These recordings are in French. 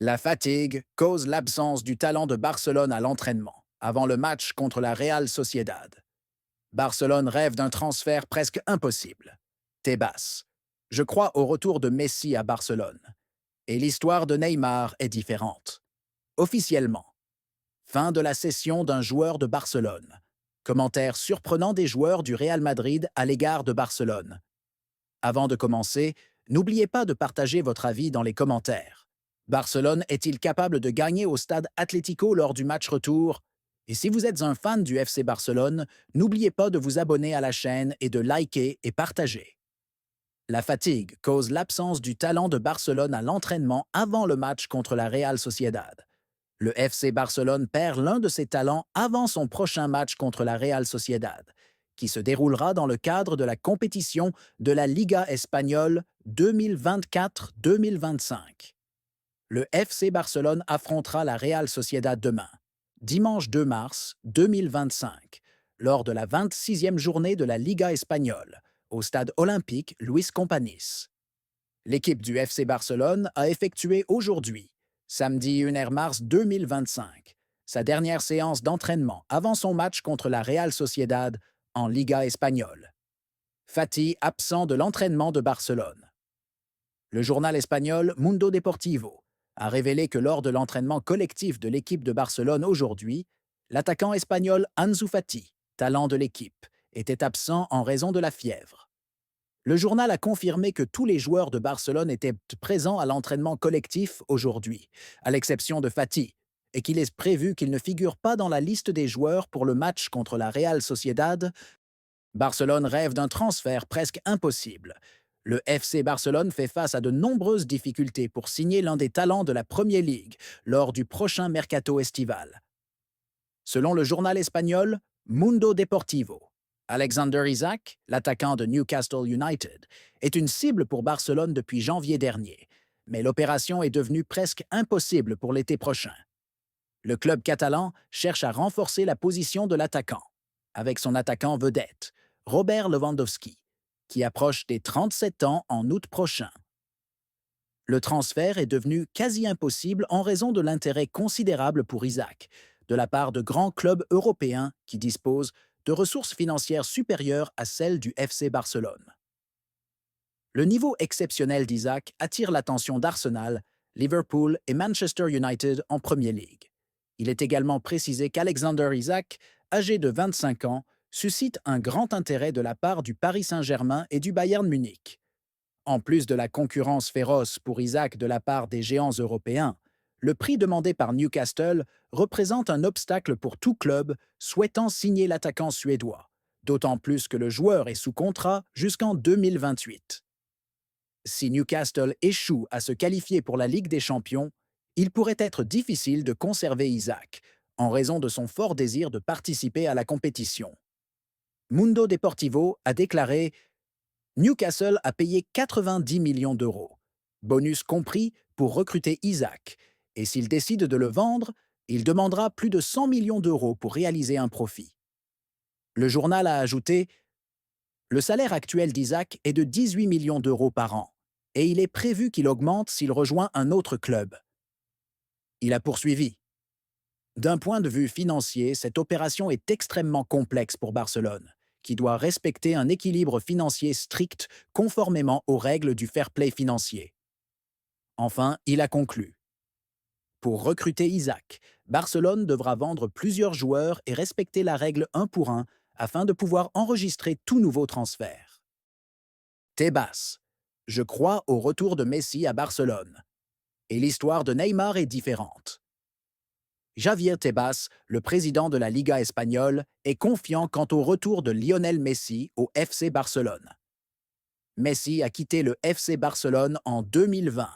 La fatigue cause l'absence du talent de Barcelone à l'entraînement, avant le match contre la Real Sociedad. Barcelone rêve d'un transfert presque impossible. Tebas. Je crois au retour de Messi à Barcelone. Et l'histoire de Neymar est différente. Officiellement, fin de la cession d'un joueur de Barcelone. Commentaire surprenant des joueurs du Real Madrid à l'égard de Barcelone. Avant de commencer, n'oubliez pas de partager votre avis dans les commentaires. Barcelone est-il capable de gagner au stade Atlético lors du match retour? Et si vous êtes un fan du FC Barcelone, n'oubliez pas de vous abonner à la chaîne et de liker et partager. La fatigue cause l'absence du talent de Barcelone à l'entraînement avant le match contre la Real Sociedad. Le FC Barcelone perd l'un de ses talents avant son prochain match contre la Real Sociedad, qui se déroulera dans le cadre de la compétition de la Liga espagnole 2024-2025. Le FC Barcelone affrontera la Real Sociedad demain, dimanche 2 mars 2025, lors de la 26e journée de la Liga espagnole, au stade olympique Luis Companys. L'équipe du FC Barcelone a effectué aujourd'hui, samedi 1er mars 2025, sa dernière séance d'entraînement avant son match contre la Real Sociedad en Liga espagnole. Fati absent de l'entraînement de Barcelone. Le journal espagnol Mundo Deportivo a révélé que lors de l'entraînement collectif de l'équipe de Barcelone aujourd'hui, l'attaquant espagnol Ansu Fati, talent de l'équipe, était absent en raison de la fièvre. Le journal a confirmé que tous les joueurs de Barcelone étaient présents à l'entraînement collectif aujourd'hui, à l'exception de Fati, et qu'il est prévu qu'il ne figure pas dans la liste des joueurs pour le match contre la Real Sociedad. Barcelone rêve d'un transfert presque impossible. Le FC Barcelone fait face à de nombreuses difficultés pour signer l'un des talents de la Premier League lors du prochain mercato estival. Selon le journal espagnol Mundo Deportivo, Alexander Isak, l'attaquant de Newcastle United, est une cible pour Barcelone depuis janvier dernier, mais l'opération est devenue presque impossible pour l'été prochain. Le club catalan cherche à renforcer la position de l'attaquant, avec son attaquant vedette, Robert Lewandowski, qui approche des 37 ans en août prochain. Le transfert est devenu quasi impossible en raison de l'intérêt considérable pour Isaac, de la part de grands clubs européens qui disposent de ressources financières supérieures à celles du FC Barcelone. Le niveau exceptionnel d'Isaac attire l'attention d'Arsenal, Liverpool et Manchester United en Premier League. Il est également précisé qu'Alexander Isak, âgé de 25 ans, suscite un grand intérêt de la part du Paris Saint-Germain et du Bayern Munich. En plus de la concurrence féroce pour Isaac de la part des géants européens, le prix demandé par Newcastle représente un obstacle pour tout club souhaitant signer l'attaquant suédois, d'autant plus que le joueur est sous contrat jusqu'en 2028. Si Newcastle échoue à se qualifier pour la Ligue des Champions, il pourrait être difficile de conserver Isaac, en raison de son fort désir de participer à la compétition. Mundo Deportivo a déclaré: Newcastle a payé 90 millions d'euros, bonus compris, pour recruter Isaac, et s'il décide de le vendre, il demandera plus de 100 millions d'euros pour réaliser un profit. Le journal a ajouté: le salaire actuel d'Isaac est de 18 millions d'euros par an, et il est prévu qu'il augmente s'il rejoint un autre club. Il a poursuivi: d'un point de vue financier, cette opération est extrêmement complexe pour Barcelone, qui doit respecter un équilibre financier strict conformément aux règles du fair play financier. Enfin, il a conclu: pour recruter Isaac, Barcelone devra vendre plusieurs joueurs et respecter la règle 1 pour 1 afin de pouvoir enregistrer tout nouveau transfert. Tebas. Je crois au retour de Messi à Barcelone. Et l'histoire de Neymar est différente. Javier Tebas, le président de la Liga espagnole, est confiant quant au retour de Lionel Messi au FC Barcelone. Messi a quitté le FC Barcelone en 2020,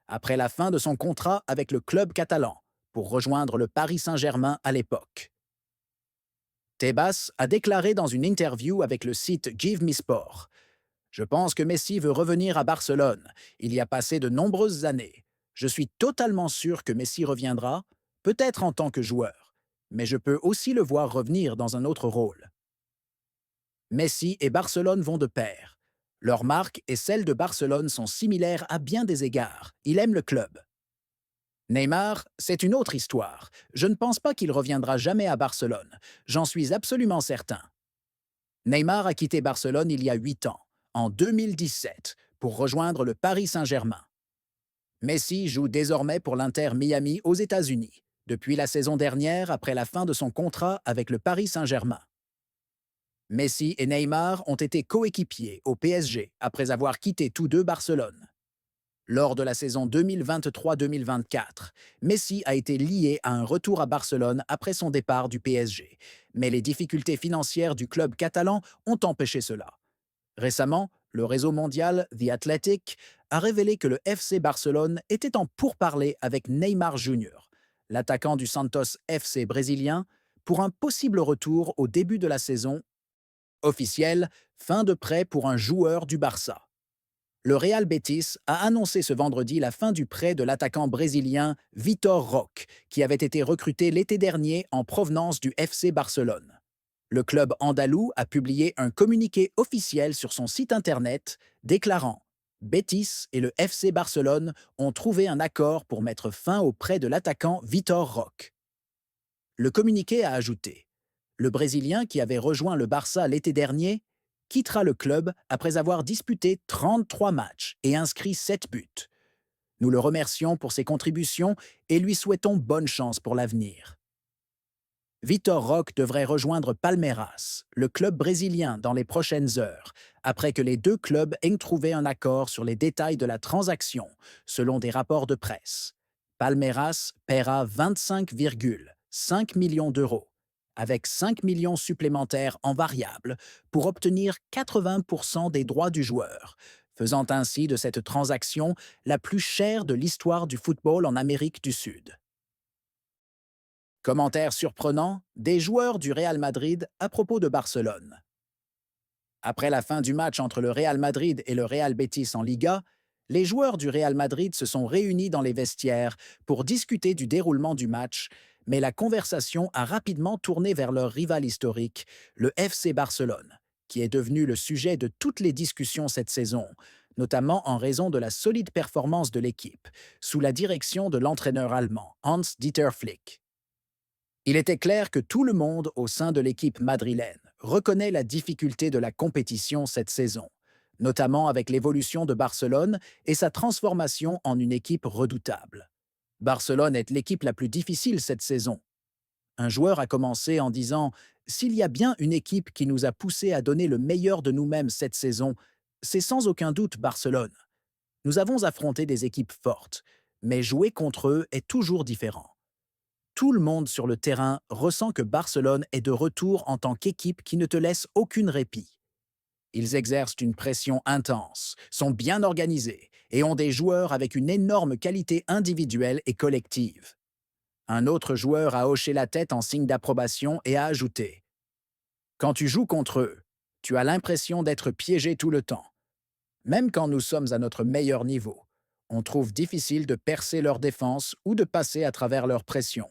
après la fin de son contrat avec le club catalan, pour rejoindre le Paris Saint-Germain à l'époque. Tebas a déclaré dans une interview avec le site Give Me Sport: je pense que Messi veut revenir à Barcelone. Il y a passé de nombreuses années. Je suis totalement sûr que Messi reviendra, peut-être en tant que joueur, mais je peux aussi le voir revenir dans un autre rôle. Messi et Barcelone vont de pair. Leur marque et celle de Barcelone sont similaires à bien des égards. Il aime le club. Neymar, c'est une autre histoire. Je ne pense pas qu'il reviendra jamais à Barcelone. J'en suis absolument certain. Neymar a quitté Barcelone il y a 8 ans, en 2017, pour rejoindre le Paris Saint-Germain. Messi joue désormais pour l'Inter Miami aux États-Unis, depuis la saison dernière après la fin de son contrat avec le Paris Saint-Germain. Messi et Neymar ont été coéquipiers au PSG après avoir quitté tous deux Barcelone. Lors de la saison 2023-2024, Messi a été lié à un retour à Barcelone après son départ du PSG, mais les difficultés financières du club catalan ont empêché cela. Récemment, le réseau mondial The Athletic a révélé que le FC Barcelone était en pourparlers avec Neymar Jr., l'attaquant du Santos FC brésilien, pour un possible retour au début de la saison. Officiel, fin de prêt pour un joueur du Barça. Le Real Betis a annoncé ce vendredi la fin du prêt de l'attaquant brésilien Vitor Roque, qui avait été recruté l'été dernier en provenance du FC Barcelone. Le club andalou a publié un communiqué officiel sur son site internet déclarant Betis et le FC Barcelone ont trouvé un accord pour mettre fin au prêt de l'attaquant Vitor Roque. Le communiqué a ajouté le Brésilien qui avait rejoint le Barça l'été dernier quittera le club après avoir disputé 33 matchs et inscrit 7 buts. Nous le remercions pour ses contributions et lui souhaitons bonne chance pour l'avenir. Vitor Roque devrait rejoindre Palmeiras, le club brésilien, dans les prochaines heures, après que les deux clubs aient trouvé un accord sur les détails de la transaction, selon des rapports de presse. Palmeiras paiera 25,5 millions d'euros, avec 5 millions supplémentaires en variable, pour obtenir 80% des droits du joueur, faisant ainsi de cette transaction la plus chère de l'histoire du football en Amérique du Sud. Commentaire surprenant des joueurs du Real Madrid à propos de Barcelone. Après la fin du match entre le Real Madrid et le Real Betis en Liga, les joueurs du Real Madrid se sont réunis dans les vestiaires pour discuter du déroulement du match, mais la conversation a rapidement tourné vers leur rival historique, le FC Barcelone, qui est devenu le sujet de toutes les discussions cette saison, notamment en raison de la solide performance de l'équipe, sous la direction de l'entraîneur allemand Hans-Dieter Flick. Il était clair que tout le monde au sein de l'équipe madrilène reconnaît la difficulté de la compétition cette saison, notamment avec l'évolution de Barcelone et sa transformation en une équipe redoutable. Barcelone est l'équipe la plus difficile cette saison. Un joueur a commencé en disant « S'il y a bien une équipe qui nous a poussé à donner le meilleur de nous-mêmes cette saison, c'est sans aucun doute Barcelone. Nous avons affronté des équipes fortes, mais jouer contre eux est toujours différent. Tout le monde sur le terrain ressent que Barcelone est de retour en tant qu'équipe qui ne te laisse aucun répit. Ils exercent une pression intense, sont bien organisés et ont des joueurs avec une énorme qualité individuelle et collective. Un autre joueur a hoché la tête en signe d'approbation et a ajouté « Quand tu joues contre eux, tu as l'impression d'être piégé tout le temps. Même quand nous sommes à notre meilleur niveau, on trouve difficile de percer leur défense ou de passer à travers leur pression.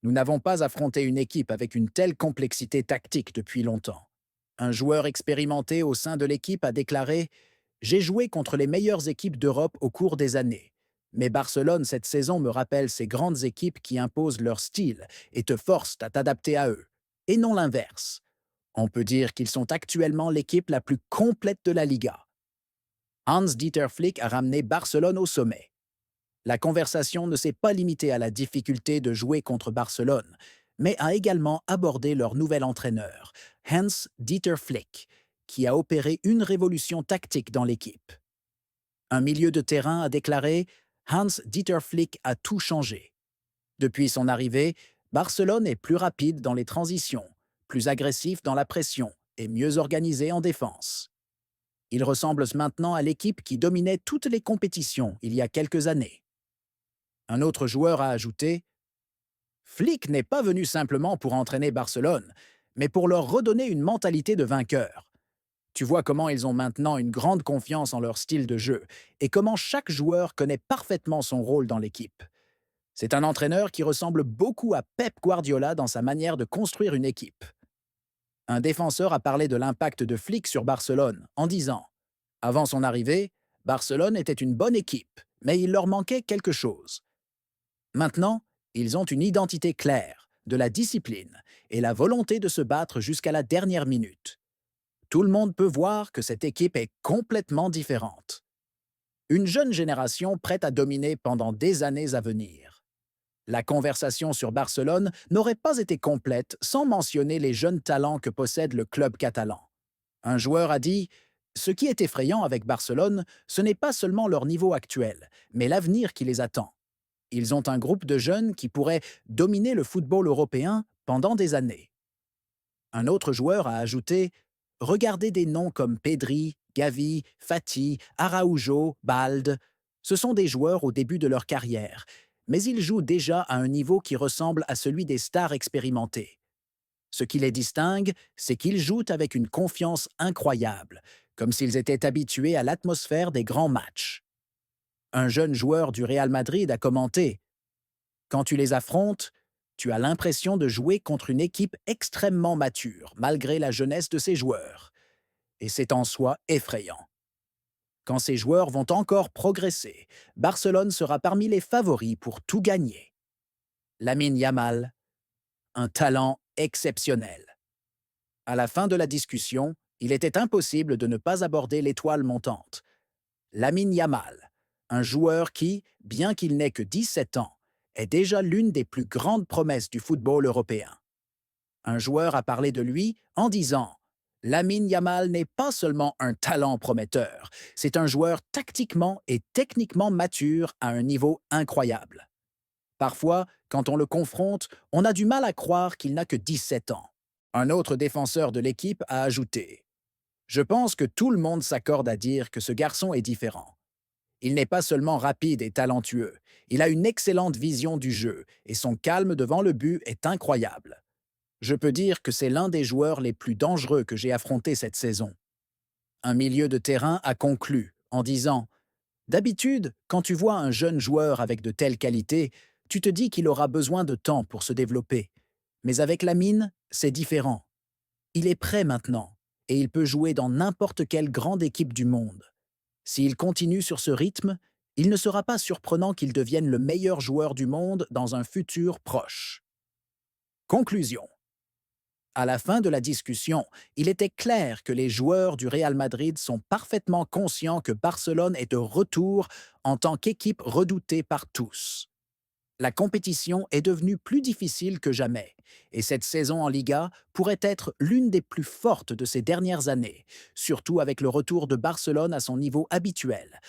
Nous n'avons pas affronté une équipe avec une telle complexité tactique depuis longtemps. » Un joueur expérimenté au sein de l'équipe a déclaré « J'ai joué contre les meilleures équipes d'Europe au cours des années. Mais Barcelone cette saison me rappelle ces grandes équipes qui imposent leur style et te forcent à t'adapter à eux, et non l'inverse. On peut dire qu'ils sont actuellement l'équipe la plus complète de la Liga. » Hans-Dieter Flick a ramené Barcelone au sommet. La conversation ne s'est pas limitée à la difficulté de jouer contre Barcelone, mais a également abordé leur nouvel entraîneur, Hans-Dieter Flick, qui a opéré une révolution tactique dans l'équipe. Un milieu de terrain a déclaré « Hans-Dieter Flick a tout changé. Depuis son arrivée, Barcelone est plus rapide dans les transitions, plus agressif dans la pression et mieux organisé en défense. Il ressemble maintenant à l'équipe qui dominait toutes les compétitions il y a quelques années. » Un autre joueur a ajouté « Flick n'est pas venu simplement pour entraîner Barcelone, mais pour leur redonner une mentalité de vainqueur. Tu vois comment ils ont maintenant une grande confiance en leur style de jeu et comment chaque joueur connaît parfaitement son rôle dans l'équipe. C'est un entraîneur qui ressemble beaucoup à Pep Guardiola dans sa manière de construire une équipe. » Un défenseur a parlé de l'impact de Flick sur Barcelone en disant « Avant son arrivée, Barcelone était une bonne équipe, mais il leur manquait quelque chose. Maintenant, ils ont une identité claire, de la discipline et la volonté de se battre jusqu'à la dernière minute. Tout le monde peut voir que cette équipe est complètement différente. Une jeune génération prête à dominer pendant des années à venir. La conversation sur Barcelone n'aurait pas été complète sans mentionner les jeunes talents que possède le club catalan. Un joueur a dit: «Ce qui est effrayant avec Barcelone, ce n'est pas seulement leur niveau actuel, mais l'avenir qui les attend. Ils ont un groupe de jeunes qui pourraient dominer le football européen pendant des années.» Un autre joueur a ajouté: «Regardez des noms comme Pedri, Gavi, Fati, Araujo, Balde. Ce sont des joueurs au début de leur carrière, mais ils jouent déjà à un niveau qui ressemble à celui des stars expérimentées. Ce qui les distingue, c'est qu'ils jouent avec une confiance incroyable, comme s'ils étaient habitués à l'atmosphère des grands matchs.» Un jeune joueur du Real Madrid a commenté: «Quand tu les affrontes, tu as l'impression de jouer contre une équipe extrêmement mature, malgré la jeunesse de ses joueurs. Et c'est en soi effrayant. Quand ces joueurs vont encore progresser, Barcelone sera parmi les favoris pour tout gagner.» Lamine Yamal, un talent exceptionnel. À la fin de la discussion, il était impossible de ne pas aborder l'étoile montante. Lamine Yamal, un joueur qui, bien qu'il n'ait que 17 ans, est déjà l'une des plus grandes promesses du football européen. Un joueur a parlé de lui en disant: «Lamine Yamal n'est pas seulement un talent prometteur, c'est un joueur tactiquement et techniquement mature à un niveau incroyable. Parfois, quand on le confronte, on a du mal à croire qu'il n'a que 17 ans.» Un autre défenseur de l'équipe a ajouté: «Je pense que tout le monde s'accorde à dire que ce garçon est différent. Il n'est pas seulement rapide et talentueux, il a une excellente vision du jeu et son calme devant le but est incroyable. Je peux dire que c'est l'un des joueurs les plus dangereux que j'ai affronté cette saison.» Un milieu de terrain a conclu en disant: «D'habitude, quand tu vois un jeune joueur avec de telles qualités, tu te dis qu'il aura besoin de temps pour se développer. Mais avec Lamine, c'est différent. Il est prêt maintenant, et il peut jouer dans n'importe quelle grande équipe du monde. S'il continue sur ce rythme, il ne sera pas surprenant qu'il devienne le meilleur joueur du monde dans un futur proche.» Conclusion. À la fin de la discussion, il était clair que les joueurs du Real Madrid sont parfaitement conscients que Barcelone est de retour en tant qu'équipe redoutée par tous. La compétition est devenue plus difficile que jamais, et cette saison en Liga pourrait être l'une des plus fortes de ces dernières années, surtout avec le retour de Barcelone à son niveau habituel,